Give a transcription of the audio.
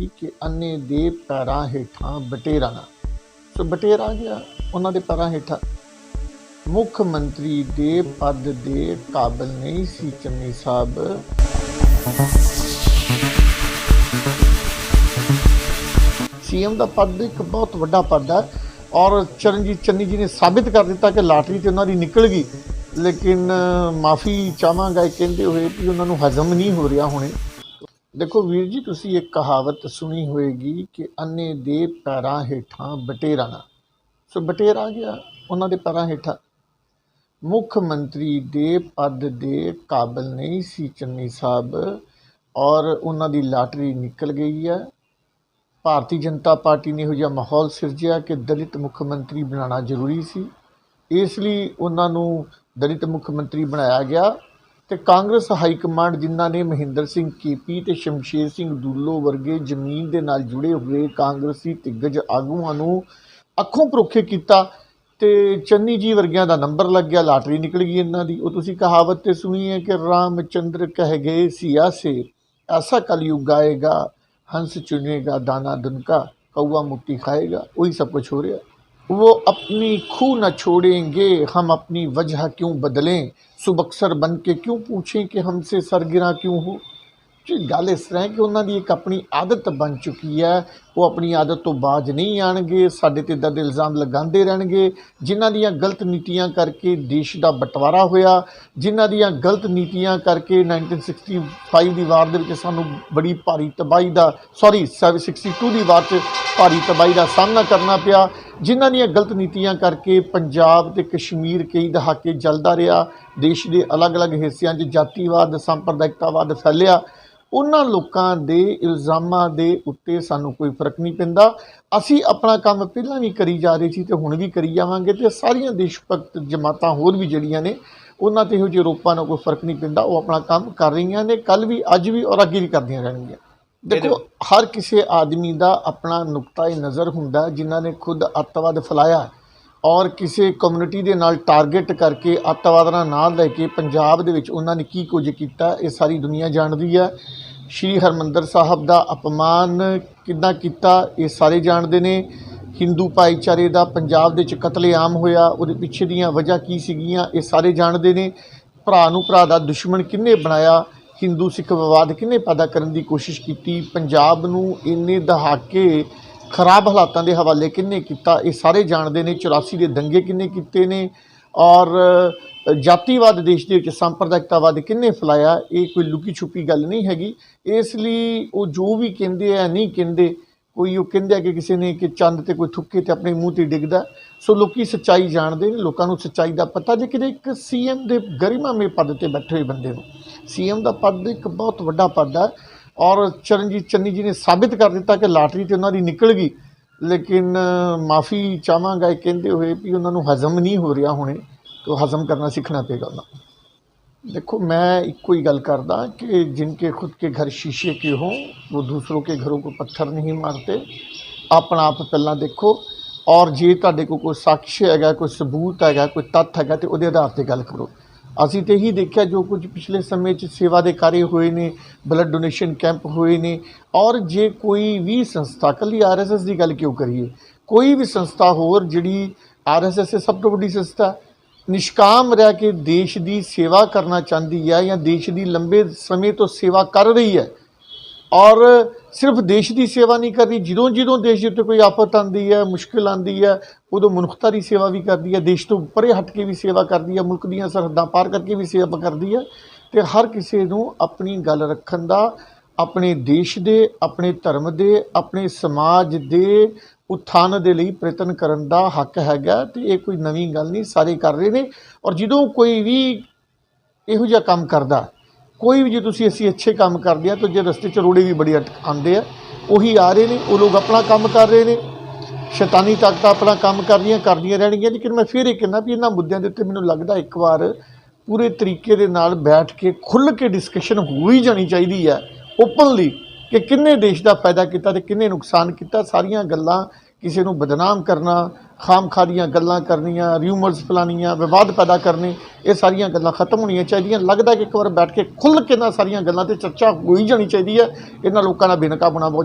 ਹੋਏਗੀ ਕਿ ਅੰਨੇ ਦੇ ਪੈਰਾਂ ਹੇਠਾਂ ਬਟੇਰਾ ਨਾ। ਸੋ ਬਟੇਰਾ ਆ ਗਿਆ ਉਹਨਾਂ ਦੇ ਪੈਰਾਂ ਹੇਠਾਂ। ਮੁੱਖ ਮੰਤਰੀ ਦੇ ਪਦ ਦੇ ਕਾਬਿਲ ਨਹੀਂ ਸੀ ਚੰਨੀ ਸਾਹਿਬ। सीएम का पद एक बहुत वड्डा पद है और चरणजीत चन्नी जी ने साबित कर दिता कि लाटरी तो उन्होंने निकल गई, लेकिन माफ़ी चाहवागा कहते हुए कि उन्होंने हजम नहीं हो रहा होने। देखो वीर जी, तुसी एक कहावत सुनी होएगी कि अन्ने दे पैरां हेठां बटेरा ना। सो बटेरा आ गया उन्होंने पैरां हेठां। मुख मंत्री दे पद दे काबिल नहीं सी चन्नी साहब और उन्होंने लाटरी निकल गई है। भारतीय जनता पार्टी ने इहो जिहा माहौल सिरजिया कि दलित मुख मंत्री बनाना जरूरी सी, इसलिए उन्होंने दलित मुख मंत्री बनाया गया। तो कांग्रेस हाईकमांड जिन्हों ने महेंद्र सिंह केपी ते शमशेर सिंह दूलो वर्गे जमीन के नाल जुड़े हुए कांग्रेसी दिग्गज आगूआं नूं अखों परोखे किया तो चन्नी जी वर्गियां दा नंबर लग गया, लाटरी निकल गई इन्हां दी। वो तुसीं कहावत ते सुनी है कि रामचंद्र कह गए सिया से ऐसा कलयुग आएगा, हंस चुनेगा दाना दुनका, कौआ मुट्ठी खाएगा। वही सब कुछ हो रहा। वो अपनी खू न छोड़ेंगे, हम अपनी वजह क्यों बदलें, सुबक्सर बन के क्यों पूछें कि हमसे सरगिरा क्यों हो। जी गल इस तरह है कि उन्होंने एक अपनी आदत बन चुकी है, वो अपनी आदत तो बाज नहीं आएंगे, साडे ते दर्द इल्ज़ाम लगाते रहेंगे। जिन्हां दियां गलत नीतियां करके देश का बंटवारा होया, जिन्हां दियां गलत नीतियां करके 1965 की वार दे विच सानूं बड़ी भारी तबाही का 62 की वार च भारी तबाही का सामना करना पिया। जिन्हां दियां गलत नीतियां करके पंजाब ते कश्मीर कई दहाके जलदा रहा, देश के अलग अलग हिस्सों च जातिवाद सांप्रदायिकतावाद फैलिया। उन्हां लोकां दे इल्ज़ामां दे उत्ते सानूं कोई फर्क नहीं पैंदा। असी अपना काम पहलां भी करी जा रहे सी ते हुण भी करी जावांगे, ते सारियां देशभक्त जमातां होर भी जिहड़ियां ने उन्हां ते इहो जिहे आरोपां नाल कोई फर्क नहीं पैंदा। वो अपना काम कर रहीआं ने, कल भी अज भी और अगे भी करदियां रहणगीआं। देखो हर किसी आदमी का अपना नुकता नज़र हुंदा जिन्हां ने खुद अत्तवाद फैलाया और किसी कम्यूनिटी के नाल टारगेट करके अत्तवाद का नाम लैके पंजाब दे विच उन्हां ने की कुछ कीता, ये सारी दुनिया जानती है। श्री हरमंदर साहब का अपमान किद्दां कीता ये सारे जानते हैं। हिंदू भाईचारे का पंजाब दे कतलेआम होया, उहदे पिछे दीयां वजह की सीगियां ये सारे जानते हैं। भरा नूं भरा दा दुश्मन किन्ने बनाया, हिंदू सिख विवाद किन्ने पैदा करने की कोशिश की, पंजाब नूं इन्ने दहाके खराब हालातों के हवाले किन्ने किया, ये सारे जानते हैं। 84 के दंगे किन्ने कीते ने और जातिवाद देश के सांप्रदायिकतावाद किन्ने फैलाया, ये कोई लुकी छुपी गल नहीं हैगी। इसलिए वो जो भी कहते हैं नहीं कहते, कोई वो कहते कि किसी ने कि चंद ते कोई थुक्के ते अपने मूँह ते डिगदा। सो लोग सच्चाई जानते हैं, लोगों को सच्चाई का पता। लेकिन एक सीएम के गरिमामय पद पर बैठे हुए बंदे को, सीएम का पद एक बहुत वड्डा पद है और चरणजीत चन्नी जी ने साबित कर दिता कि लाटरी तो उन्होंने निकल गई, लेकिन माफ़ी चाहवागा कहते हुए भी उन्होंने हजम नहीं हो रहा होने, तो हजम करना सीखना पेगा उन्होंने। देखो मैं एको ही गल करदा कि जिनके खुद के घर शीशे के हों वो दूसरों के घरों को पत्थर नहीं मारते। अपना आप पहला देखो और जे तुहाडे कोल कोई साक्ष्य है, कोई सबूत है, कोई तत्थ है, तो उहदे आधार पर गल करो। असीं तो यही देखा जो कुछ पिछले समय सेवा के कार्य हुए ने, ब्लड डोनेशन कैंप हुए ने। और जे कोई भी संस्था, कली RSS की गल क्यों करिए, कोई भी संस्था होर जिहड़ी RSS से सब तो वड्डी संस्था निष्काम रह के देश की सेवा करना चाहती है या देश की लंबे समय तो सेवा कर रही है और सिर्फ देश की सेवा नहीं कर रही, जो देश के उत्ते कोई आफत आती है, मुश्किल आती है, उदों मनुखता की सेवा भी करती है, देश तो परे हट के भी सेवा करती है, मुल्क दीयां सरहदां पार करके भी सेवा करती है। तो हर किसी नूं अपनी गल रखण दा, अपने देश दे, अपने धर्म दे, अपने समाज दे उत्थान दे लई प्रयत्न करन दा हक हैगा। तो ये कोई नवीं गल नहीं, सारे कर रहे हैं। और जो कोई भी इहो जिहा काम करदा, कोई भी जो तुसीं असीं अच्छे काम करते हैं तो जो रस्ते च रोड़े भी बड़े आते हैं, उही आ रहे हैं, वो लोग अपना काम कर रहे हैं, शैतानी ताकत अपना काम करदियां रहणगीआं। लेकिन मैं फिर एक कहना भी इन्हां मुद्दों के उत्ते मैनूं लगदा एक बार पूरे तरीके दे नाल बैठ के खुल के डिस्कशन हो ही जानी चाहिए है, ओपनली, कि किन्ने देश का फायदा किया ते किन्ने नुकसान किया। सारियां गल्लां किसी को बदनाम करना, खाम खा दियां गल्लां करनियां, र्यूमर्स फैलानियां, विवाद पैदा करने, ये सारियां गल्लां खत्म होनी चाहिए। लगता है कि एक बार बैठ के खुल के ना सारियां गल्लां ते चर्चा हो ही जानी चाहिए है। इन्हां लोकां दा बेनकाब होना बहुत